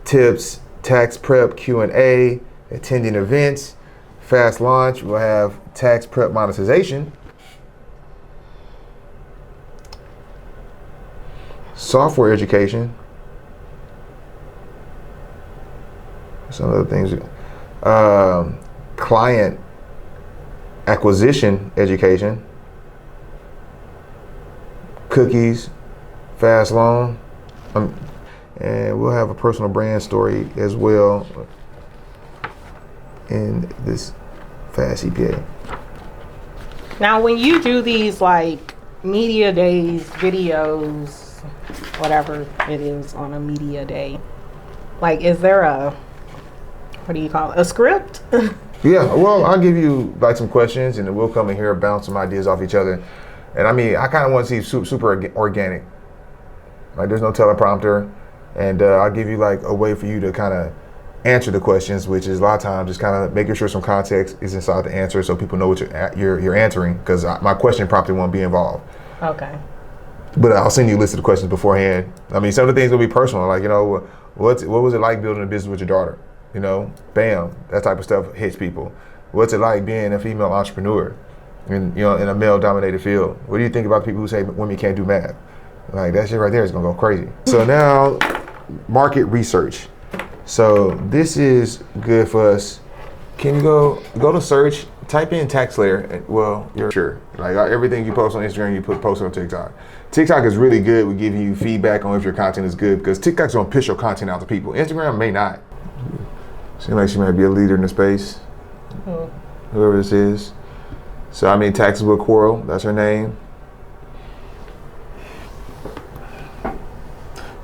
tips, tax prep Q&A, attending events. Fast Launch, we'll have tax prep monetization. Software education. Some other things. Client acquisition education. Cookies. Fast loan. And we'll have a personal brand story as well in this Fast CPA. Now, when you do these like media days, videos, whatever it is on a media day, like, is there what do you call it, a script? Yeah, well, I'll give you like some questions and then we'll come in here and bounce some ideas off each other. And I mean, I kind of want to see super organic. Like, there's no teleprompter. And I'll give you like a way for you to kind of answer the questions, which is a lot of times just kind of making sure some context is inside the answer so people know what you're answering, because my question probably won't be involved. Okay. But I'll send you a list of the questions beforehand. I mean, some of the things will be personal, like, you know, what was it like building a business with your daughter? You know, bam, that type of stuff hits people. What's it like being a female entrepreneur in a male-dominated field? What do you think about people who say women can't do math? Like, that shit right there is gonna go crazy. So now, market research. So this is good for us. Can you go to search, type in TaxSlayer? Well, you're sure. Like, everything you post on Instagram, you post on TikTok. TikTok is really good with giving you feedback on if your content is good, because TikTok's gonna push your content out to people. Instagram may not. Seems like she might be a leader in the space. Whoever this is. So I mean, Taxable Quarrel, that's her name.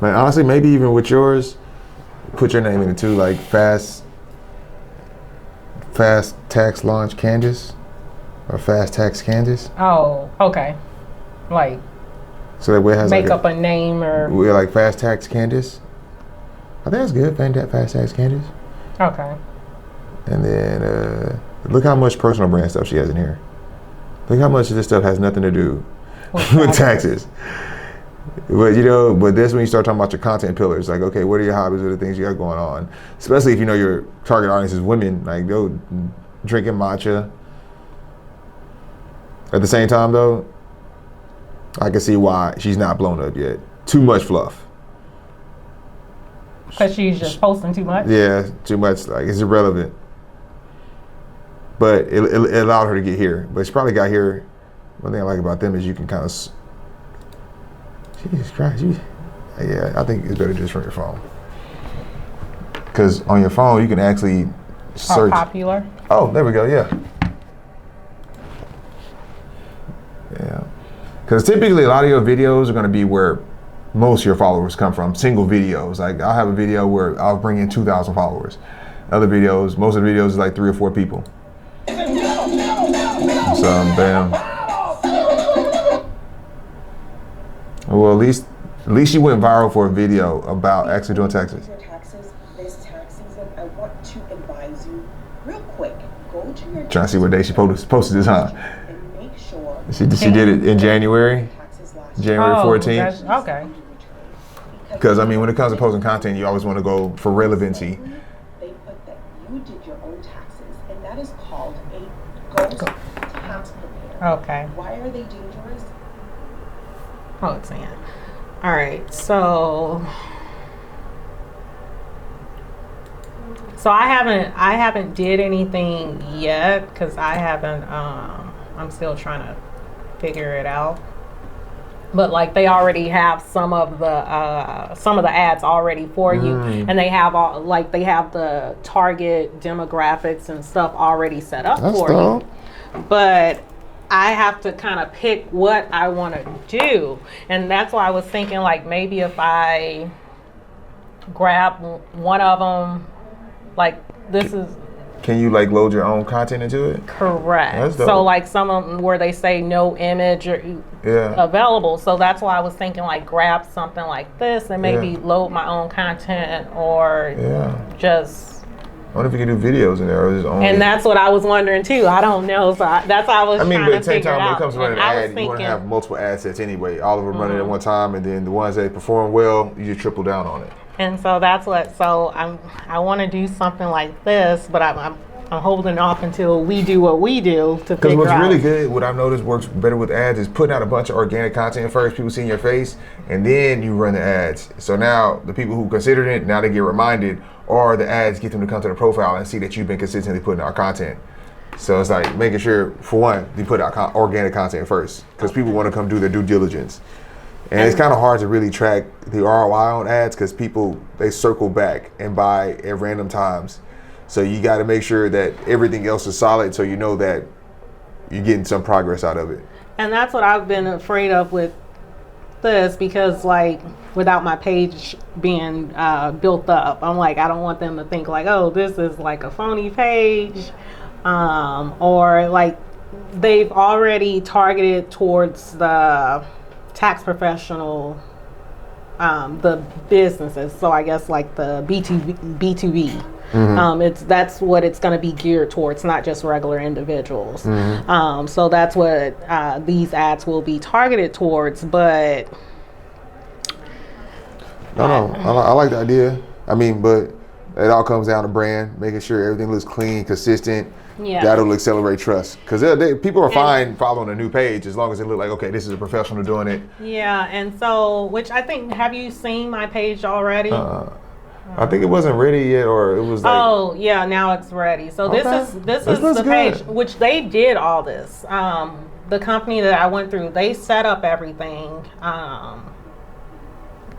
Man, honestly, maybe even with yours, put your name in it too, like Fast Tax Launch Candace, or Fast Tax Candace. Oh, okay. Like, so that way it has make like up a name or. We're like Fast Tax Candace. I think that's good. Fast Tax Candace. Okay. And then look how much personal brand stuff she has in here. Look how much of this stuff has nothing to do with taxes. But that's when you start talking about your content pillars. Like, okay, what are your hobbies? What are the things you got going on? Especially if you know your target audience is women. Like, go drinking matcha. At the same time, though, I can see why she's not blown up yet. Too much fluff. Because she's just posting too much? Yeah, too much. Like, it's irrelevant. But it allowed her to get here. But she probably got here. One thing I like about them is you can kind of. Jesus Christ. Yeah, I think it's better just from your phone. Because on your phone, you can actually search. Popular? Oh, there we go, yeah. Yeah. Because typically a lot of your videos are going to be where most of your followers come from, single videos. Like, I'll have a video where I'll bring in 2,000 followers. Other videos, most of the videos is like 3 or 4 people. So, bam. Well, at least you went viral for a video about actually doing taxes. Your taxes this tax season, I want to advise you real quick. Go to your trying to see what day she posted this, huh? And make sure She did it in January. January 14th. Okay. Because I mean, when it comes to posting content, you always want to go for relevancy. they put that you did your own taxes, and that is called a ghost tax preparer. Okay. Why are they dangerous? Oh, it's in. All right, so I haven't did anything yet because I haven't. I'm still trying to figure it out. but like they already have some of the ads already for you, and they have they have the target demographics and stuff already set up for you. But I have to kind of pick what I want to do, and that's why I was thinking like maybe if I grab one of them, like this is. Can you like load your own content into it? Correct. That's dope. So like some of them where they say no image available. So that's why I was thinking like grab something like this and maybe load my own content or just. I wonder if you can do videos in there or just only. And that's what I was wondering too. I don't know. So that's why I was trying to figure it out. But at the same time, when it comes to running an ad, thinking, you want to have multiple ad sets anyway. All of them running at one time, and then the ones that perform well, you just triple down on it. And so that's what. So I want to do something like this, but I'm holding off until we do what we do to figure out. Because what's really good, what I've noticed works better with ads is putting out a bunch of organic content first, people seeing your face, and then you run the ads. So now the people who considered it, now they get reminded, or the ads get them to come to the profile and see that you've been consistently putting out content. So it's like making sure, for one, you put out organic content first, because people want to come do their due diligence. And it's kind of hard to really track the ROI on ads because people, they circle back and buy at random times. So you got to make sure that everything else is solid so you know that you're getting some progress out of it. And that's what I've been afraid of with this, because like without my page being built up, I'm like, I don't want them to think like, oh, this is like a phony page, or like they've already targeted towards the tax professional, the businesses. So I guess like the B2B. That's what it's going to be geared towards, not just regular individuals. So that's what these ads will be targeted towards. But I like the idea. I mean, but it all comes down to brand, making sure everything looks clean, consistent. Yeah. That'll accelerate trust, because people are fine following a new page as long as they look like, okay, this is a professional doing it. Yeah, and so, which I think, have you seen my page already? I think it wasn't ready yet, or it was like. Oh yeah, now it's ready. So this is the page, which they did all this. The company that I went through, they set up everything.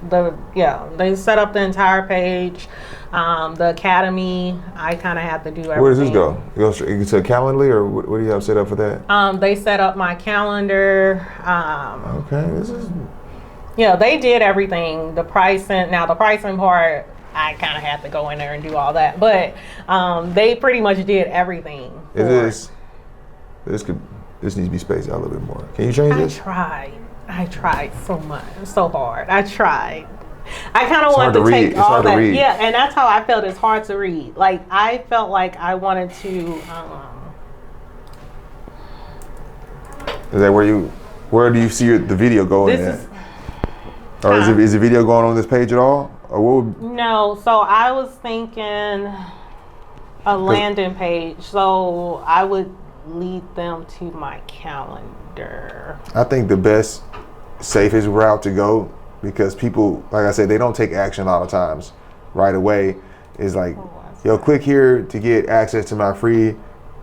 They set up the entire page. The academy, I kind of had to do everything. Where does this go? It goes to Calendly, or what do you have set up for that? They set up my calendar. Okay, this is. Yeah, they did everything. The pricing part, I kind of had to go in there and do all that, but they pretty much did everything. This needs to be spaced out a little bit more. Can you change this? I tried so much, so hard. I tried. I kind of wanted to take all that. Yeah, and that's how I felt. It's hard to read. Like I felt like I wanted to. Is that where do you see the video going at? Or is the video going on this page at all? Or what would... No, so I was thinking a landing page. So I would lead them to my calendar. I think the best, safest route to go, because people, like I said, they don't take action a lot of times right away, is like, yo, click here to get access to my free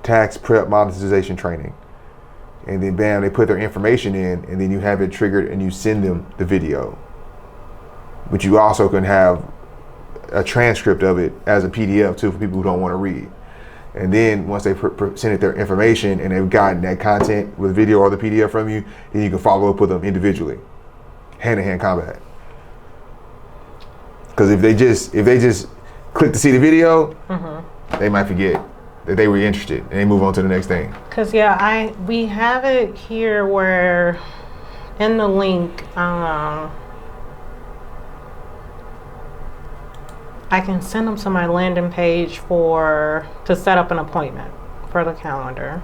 tax prep monetization training. And then bam, they put their information in, and then you have it triggered and you send them the video. But you also can have a transcript of it as a PDF too for people who don't want to read. And then once they send it their information and they've gotten that content with video or the PDF from you, then you can follow up with them individually, hand-to-hand combat. Because if they just click to see the video, they might forget that they were interested and they move on to the next thing. Because we have it here where in the link, I can send them to my landing page to set up an appointment for the calendar.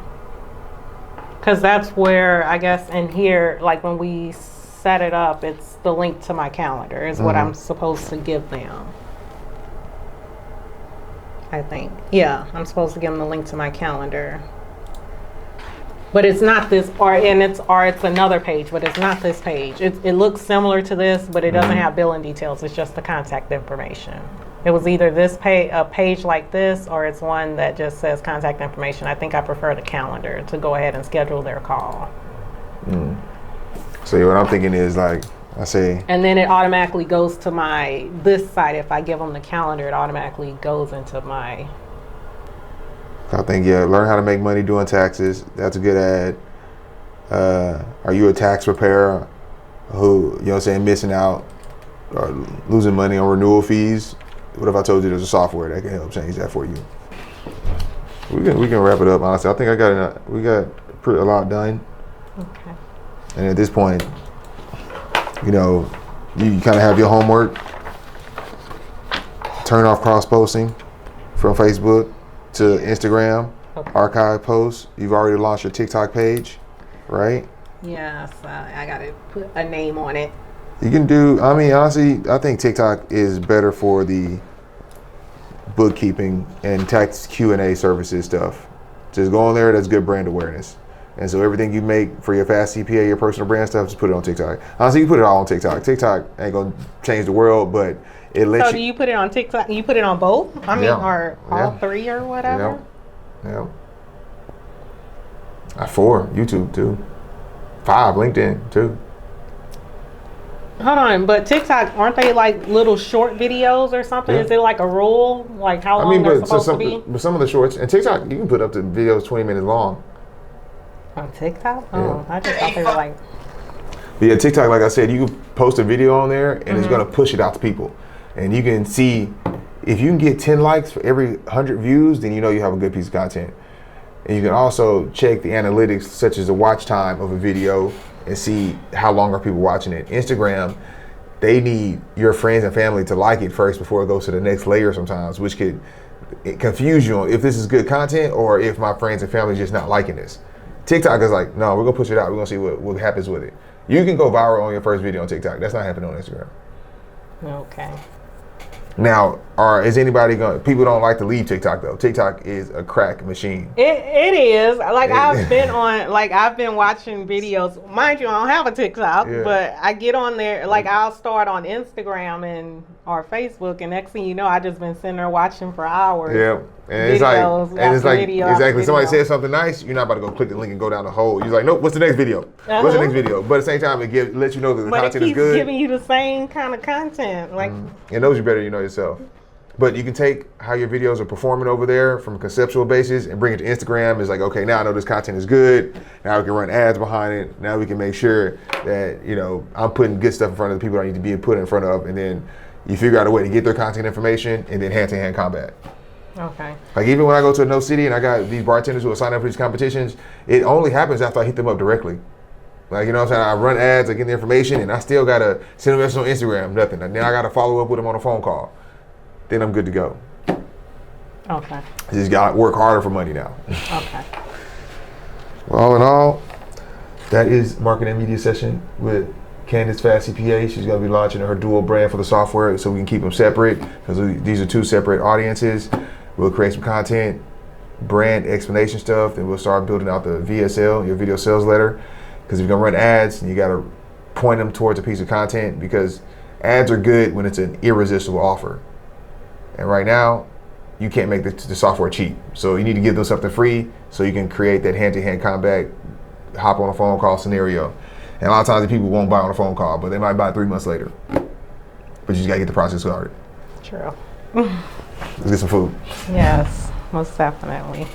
Because that's where, I guess, in here, like when we set it up, it's the link to my calendar is what I'm supposed to give them. I think. Yeah, I'm supposed to give them the link to my calendar. But it's not this, or it's another page, but it's not this page. It looks similar to this, but it doesn't have billing details. It's just the contact information. It was either a page like this, or it's one that just says contact information. I think I prefer the calendar to go ahead and schedule their call. So what I'm thinking is like, I say, And then it automatically goes to this site. If I give them the calendar, it automatically goes into my. I think, yeah, learn how to make money doing taxes. That's a good ad. Are you a tax preparer who, you know what I'm saying, missing out or losing money on renewal fees? What if I told you there's a software that can help change that for you? We can wrap it up, honestly. I think we got a lot done. Okay. And at this point, you know, you kind of have your homework. Turn off cross-posting from Facebook to Instagram. Okay. Archive posts. You've already launched your TikTok page, right? Yes, I gotta put a name on it. You can do, I mean, honestly, I think TikTok is better for the bookkeeping and tax Q&A services stuff. Just go on there, that's good brand awareness. And so everything you make for your fast CPA, your personal brand stuff, just put it on TikTok. Honestly, you put it all on TikTok. TikTok ain't gonna change the world, but it lets So do you put it on TikTok? You put it on both? I mean, Yeah. or all Yeah. three or whatever? Yeah. 4, YouTube too. 5, LinkedIn too. Hold on, but TikTok, aren't they like little short videos or something? Yeah. Is it like a rule? Like how long they're supposed to be? But some of the shorts, and TikTok, you can put up to videos 20 minutes long. On TikTok? Yeah. Oh, I just thought they were like. But yeah, TikTok, like I said, you can post a video on there and it's gonna push it out to people. And you can see, if you can get 10 likes for every 100 views, then you know you have a good piece of content. And you can also check the analytics, such as the watch time of a video, and see how long are people watching it. Instagram, they need your friends and family to like it first before it goes to the next layer sometimes, which could confuse you on if this is good content or if my friends and family just not liking this. TikTok is like, no, we're gonna push it out. We're gonna see what happens with it. You can go viral on your first video on TikTok. That's not happening on Instagram. Okay. Now, is anybody going? People don't like to leave TikTok though. TikTok is a crack machine. It is. Like I've been watching videos. Mind you, I don't have a TikTok, Yeah. but I get on there. Like I'll start on Instagram or Facebook, and next thing you know, I just been sitting there watching for hours. Yeah, and Videos it's like video after exactly. Somebody video. says something nice, you're not about to go click the link and go down the hole. You're like, nope. What's the next video? What's the next video? But at the same time, it lets you know that the But it content is keeps good. giving you the same kind of content. Like It knows you better than you know yourself. But you can take how your videos are performing over there from a conceptual basis and bring it to Instagram. It's like, okay, now I know this content is good. Now we can run ads behind it. Now we can make sure that, you know, I'm putting good stuff in front of the people I need to be put in front of. And then you figure out a way to get their content information and then hand-to-hand combat. okay. Like even when I go to a no city and I got these bartenders who are signing up for these competitions, it only happens after I hit them up directly. Like, you know what I'm saying? I run ads, I get the information, and I still got to send them a message on Instagram, nothing. And then I got to follow up with them on a phone call. Then I'm good to go. Okay. I just got to work harder for money now. Okay. Well, all in all, that is marketing and media session with Candace Fast CPA. She's going to be launching her dual brand for the software so we can keep them separate because these are 2 separate audiences. We'll create some content, brand explanation stuff, and we'll start building out the VSL, your video sales letter. Because if you're going to run ads, you got to point them towards a piece of content because ads are good when it's an irresistible offer. And right now, you can't make the software cheap. So you need to give them something free so you can create that hand-to-hand combat, hop on a phone call scenario. And a lot of times the people won't buy on a phone call, but they might buy 3 months later. But you just got to get the process started. True. Let's get some food. Yes, most definitely.